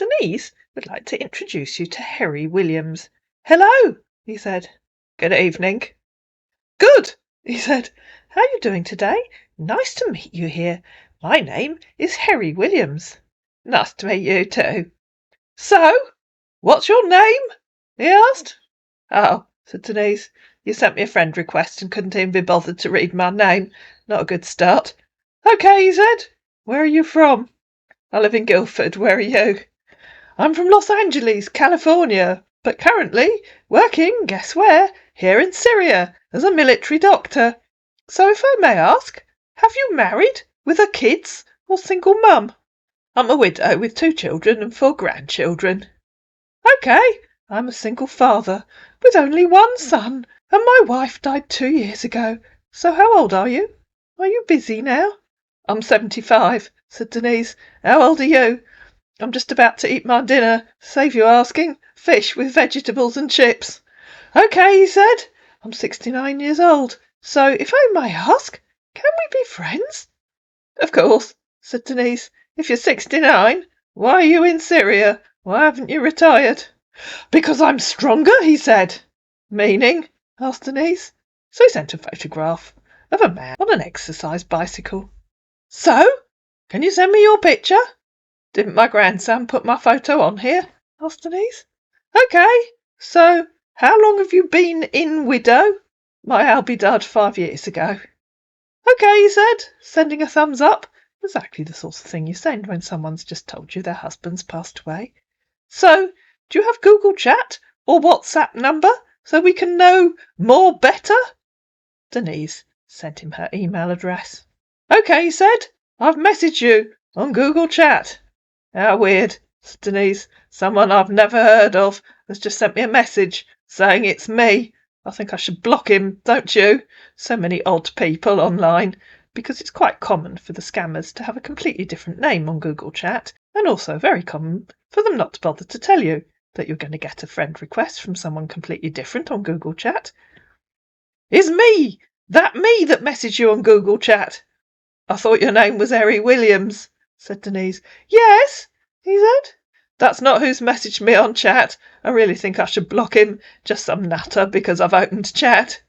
Denise would like to introduce you to Harry Williams. Hello, he said. Good evening. Good, he said. How are you doing today? Nice to meet you here. My name is Harry Williams. Nice to meet you too. So, what's your name? He asked. Oh, said Denise. You sent me a friend request and couldn't even be bothered to read my name. Not a good start. Okay, he said. Where are you from? I live in Guildford. Where are you? I'm from Los Angeles, California, but currently working, guess where, here in Syria, as a military doctor. So if I may ask, have you married, with a kids, or single mum? I'm a widow with 2 children and 4 grandchildren. Okay, I'm a single father, with only 1 son, and my wife died 2 years ago. So how old are you? Are you busy now? I'm 75, said Denise. How old are you? I'm just about to eat my dinner, save you asking. Fish with vegetables and chips. Okay, he said. I'm 69 years old, so if I may ask, can we be friends? Of course, said Denise. If you're 69, why are you in Syria? Why haven't you retired? Because I'm stronger, he said. Meaning? Asked Denise. So he sent a photograph of a man on an exercise bicycle. So, can you send me your picture? Didn't my grandson put my photo on here? Asked Denise. Okay, so how long have you been in widow? My Albie died 5 years ago. Okay, he said, sending a thumbs up. Exactly the sort of thing you send when someone's just told you their husband's passed away. So, do you have Google Chat or WhatsApp number so we can know more better? Denise sent him her email address. Okay, he said, I've messaged you on Google Chat. How weird, said Denise. Someone I've never heard of has just sent me a message saying it's me. I think I should block him, don't you? So many odd people online, because it's quite common for the scammers to have a completely different name on Google Chat, and also very common for them not to bother to tell you that you're going to get a friend request from someone completely different on Google Chat. It's me! That messaged you on Google Chat. I thought your name was Harry Williams, said Denise. Yes, he said. That's not who's messaged me on chat. I really think I should block him, just some nutter because I've opened chat.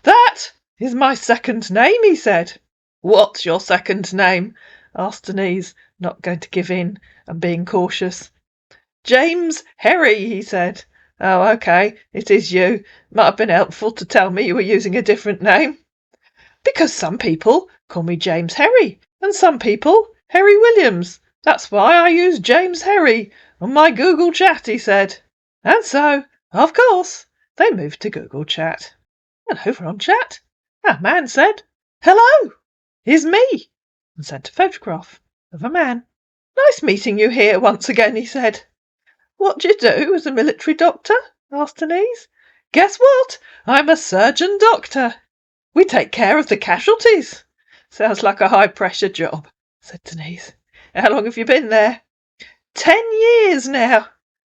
That is my second name, he said. What's your second name? Asked Denise, not going to give in and being cautious. James Harry, he said. Oh, okay, it is you. Might have been helpful to tell me you were using a different name. Because some people call me James Harry, and some people Harry Williams. That's why I use James Harry on my Google Chat, he said. And so, of course, they moved to Google Chat. And over on chat, our man said, Hello, here's me, and sent a photograph of a man. Nice meeting you here once again, he said. What do you do as a military doctor? Asked Denise. Guess what? I'm a surgeon doctor. We take care of the casualties. Sounds like a high-pressure job, said Denise. How long have you been there? 10 years now.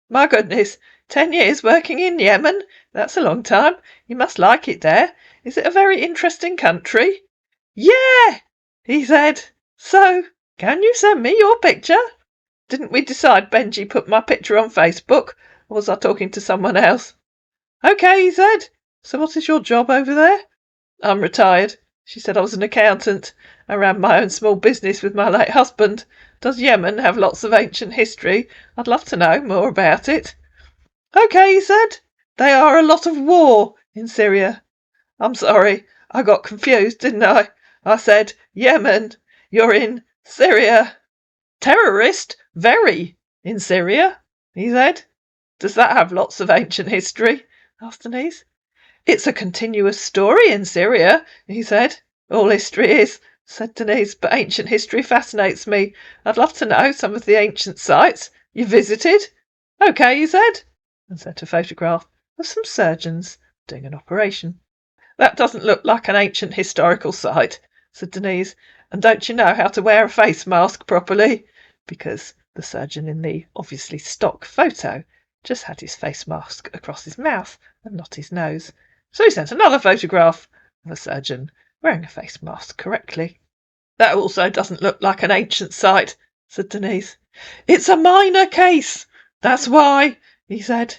My goodness, 10 years working in Yemen? That's a long time. You must like it there. Is it a very interesting country? Yeah, he said. So, can you send me your picture? Didn't we decide Benji put my picture on Facebook, or was I talking to someone else? Okay, he said. So what is your job over there? I'm retired. She said I was an accountant. I ran my own small business with my late husband. Does Yemen have lots of ancient history? I'd love to know more about it. Okay, he said. They are a lot of war in Syria. I'm sorry, I got confused, didn't I? I said, Yemen, you're in Syria. Terrorist, very, in Syria, he said. Does that have lots of ancient history? Asked Denise. It's a continuous story in Syria, he said. All history is, said Denise, but ancient history fascinates me. I'd love to know some of the ancient sites you visited. Okay, he said, and sent a photograph of some surgeons doing an operation. That doesn't look like an ancient historical site, said Denise, and don't you know how to wear a face mask properly? Because the surgeon in the obviously stock photo just had his face mask across his mouth and not his nose. So he sent another photograph of a surgeon wearing a face mask correctly. That also doesn't look like an ancient site, said Denise. It's a minor case. That's why, he said.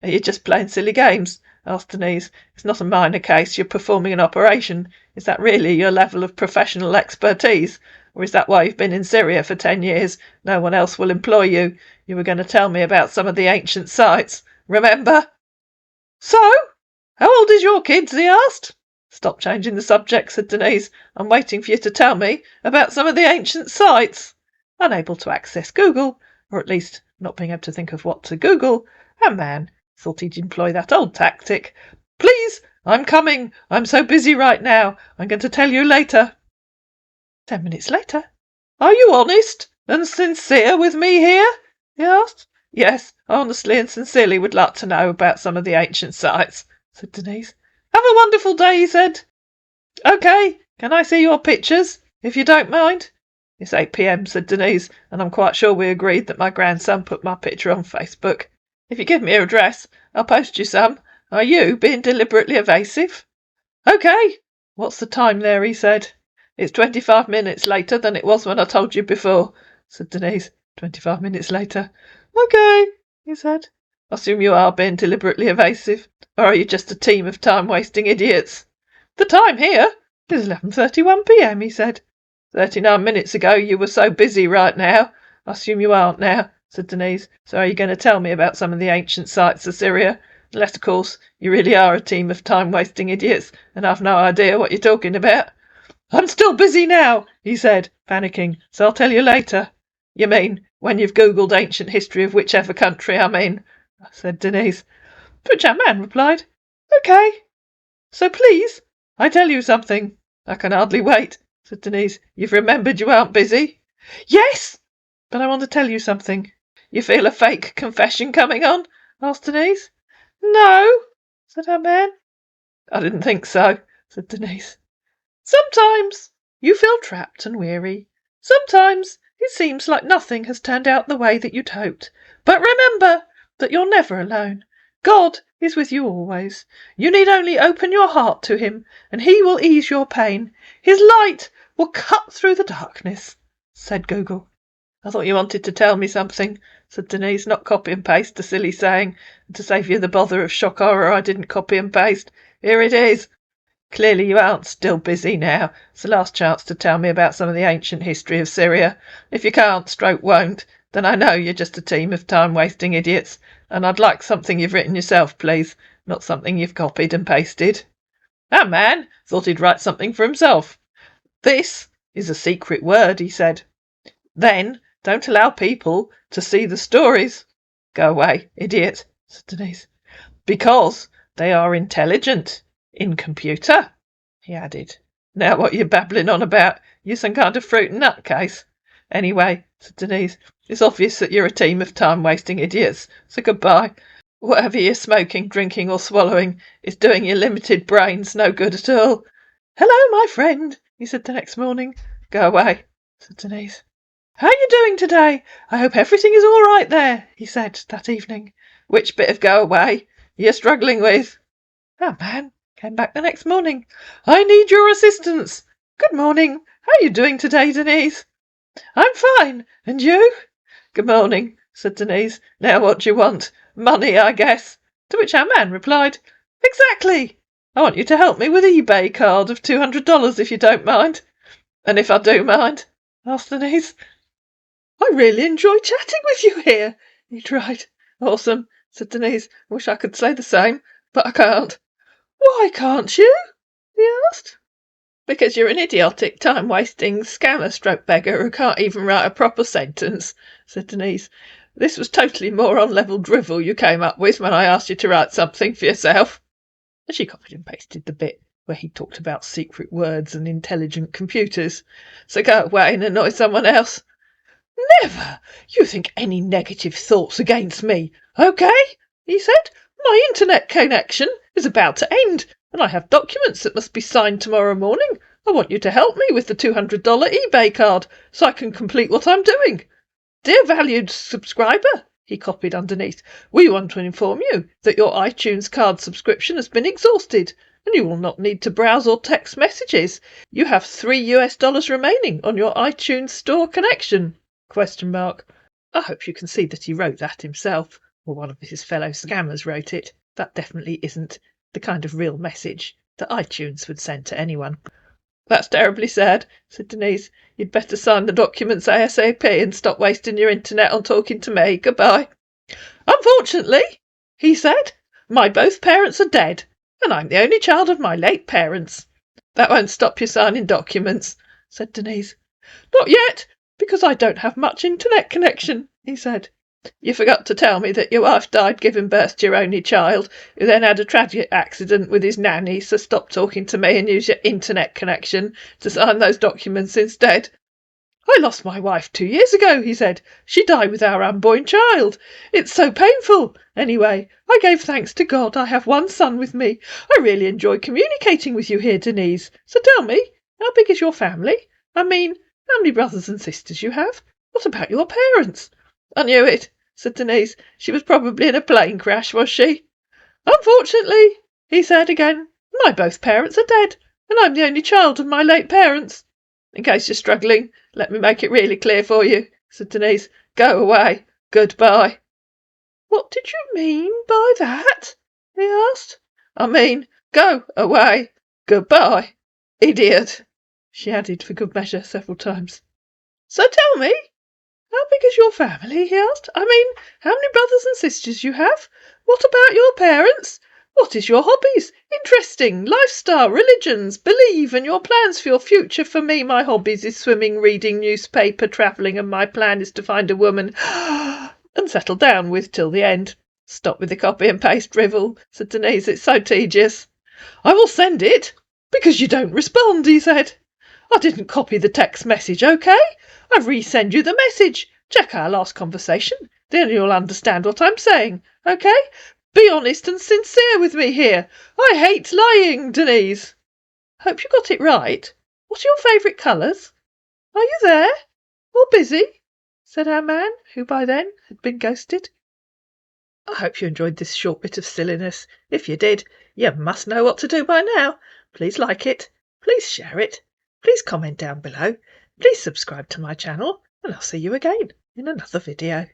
Are you just playing silly games? Asked Denise. It's not a minor case. You're performing an operation. Is that really your level of professional expertise? Or is that why you've been in Syria for 10 years? No one else will employ you. You were going to tell me about some of the ancient sites. Remember? So? How old is your kid? He asked. Stop changing the subject, said Denise. I'm waiting for you to tell me about some of the ancient sites. Unable to access Google, or at least not being able to think of what to Google, a man thought he'd employ that old tactic. Please, I'm coming. I'm so busy right now. I'm going to tell you later. 10 minutes later. Are you honest and sincere with me here? He asked. Yes, honestly and sincerely would like to know about some of the ancient sites, said Denise. Have a wonderful day, he said. OK, can I see your pictures, if you don't mind? It's 8 p.m, said Denise, and I'm quite sure we agreed that my grandson put my picture on Facebook. If you give me your address, I'll post you some. Are you being deliberately evasive? OK. What's the time there, he said. It's 25 minutes later than it was when I told you before, said Denise. 25 minutes later. OK, he said. I assume you are being deliberately evasive, or are you just a team of time-wasting idiots? The time here is 11:31 p.m, he said. 39 minutes ago you were so busy right now. I assume you aren't now, said Denise. So are you going to tell me about some of the ancient sites of Syria? Unless, of course, you really are a team of time-wasting idiots and have no idea what you're talking about. I'm still busy now, he said, panicking, so I'll tell you later. You mean when you've Googled ancient history of whichever country I'm in, said Denise. To which our man replied, OK. So please, I tell you something. I can hardly wait, said Denise. You've remembered you aren't busy? Yes, but I want to tell you something. You feel a fake confession coming on? Asked Denise. No, said her man. I didn't think so, said Denise. Sometimes you feel trapped and weary. Sometimes it seems like nothing has turned out the way that you'd hoped. But remember that you're never alone. God is with you always. You need only open your heart to him, and he will ease your pain. His light will cut through the darkness, said Google. I thought you wanted to tell me something, said Denise, not copy and paste a silly saying, and to save you the bother of shock horror I didn't copy and paste. Here it is. Clearly you aren't still busy now. It's the last chance to tell me about some of the ancient history of Syria. If you can't, stroke won't, then I know you're just a team of time-wasting idiots, and I'd like something you've written yourself, please, not something you've copied and pasted. That man thought he'd write something for himself. This is a secret word, he said. Then don't allow people to see the stories. Go away, idiot, said Denise. Because they are intelligent. In computer, he added. Now what you're babbling on about? You're some kind of fruit and nut case. Anyway, said Denise, it's obvious that you're a team of time-wasting idiots, so goodbye. Whatever you're smoking, drinking or swallowing is doing your limited brains no good at all. Hello, my friend, he said the next morning. Go away, said Denise. How are you doing today? I hope everything is all right there, he said that evening. Which bit of go away you're struggling with? Oh, man came back the next morning. I need your assistance. Good morning. How are you doing today, Denise? I'm fine. And you? Good morning, said Denise. Now what do you want? Money, I guess. To which our man replied, Exactly. I want you to help me with an eBay card of $200 if you don't mind. And if I do mind? Asked Denise. I really enjoy chatting with you here, he tried. Awesome, said Denise. I wish I could say the same, but I can't. Why can't you? He asked. Because you're an idiotic, time-wasting scammer-stroke-beggar who can't even write a proper sentence, said Denise. This was totally moron-level drivel you came up with when I asked you to write something for yourself. And she copied and pasted the bit where he talked about secret words and intelligent computers. So go away and annoy someone else. Never! You think any negative thoughts against me, OK? He said. My internet connection is about to end, and I have documents that must be signed tomorrow morning. I want you to help me with the $200 eBay card so I can complete what I'm doing. Dear valued subscriber, he copied underneath, we want to inform you that your iTunes card subscription has been exhausted, and you will not need to browse or text messages. You have $3 remaining on your iTunes store connection. ? I hope you can see that he wrote that himself, or one of his fellow scammers wrote it. That definitely isn't the kind of real message that iTunes would send to anyone. That's terribly sad, said Denise. You'd better sign the documents ASAP and stop wasting your internet on talking to me. Goodbye. Unfortunately, he said, my both parents are dead, and I'm the only child of my late parents. That won't stop you signing documents, said Denise. Not yet, because I don't have much internet connection, he said. You forgot to tell me that your wife died giving birth to your only child, who then had a tragic accident with his nanny, so stop talking to me and use your internet connection to sign those documents instead. I lost my wife 2 years ago, he said. She died with our unborn child. It's so painful. Anyway, I gave thanks to God I have one son with me. I really enjoy communicating with you here, Denise. So tell me, how big is your family? I mean, how many brothers and sisters you have? What about your parents? I knew it, said Denise. She was probably in a plane crash, was she? Unfortunately, he said again, my both parents are dead, and I'm the only child of my late parents. In case you're struggling, let me make it really clear for you, said Denise. Go away. Goodbye. What did you mean by that? He asked. I mean, go away. Goodbye. Idiot, she added for good measure several times. So tell me, how big is your family? He asked. I mean, how many brothers and sisters you have? What about your parents? What is your hobbies? Interesting, lifestyle, religions, believe, and your plans for your future. For me, my hobbies is swimming, reading, newspaper, travelling, and my plan is to find a woman and settle down with till the end. Stop with the copy and paste drivel, said Denise. It's so tedious. I will send it, because you don't respond, he said. I didn't copy the text message, OK? I've resend you the message. Check our last conversation, then you'll understand what I'm saying, OK? Be honest and sincere with me here. I hate lying, Denise. Hope you got it right. What are your favourite colours? Are you there? Or busy? Said our man, who by then had been ghosted. I hope you enjoyed this short bit of silliness. If you did, you must know what to do by now. Please like it. Please share it. Please comment down below. Please subscribe to my channel, and I'll see you again in another video.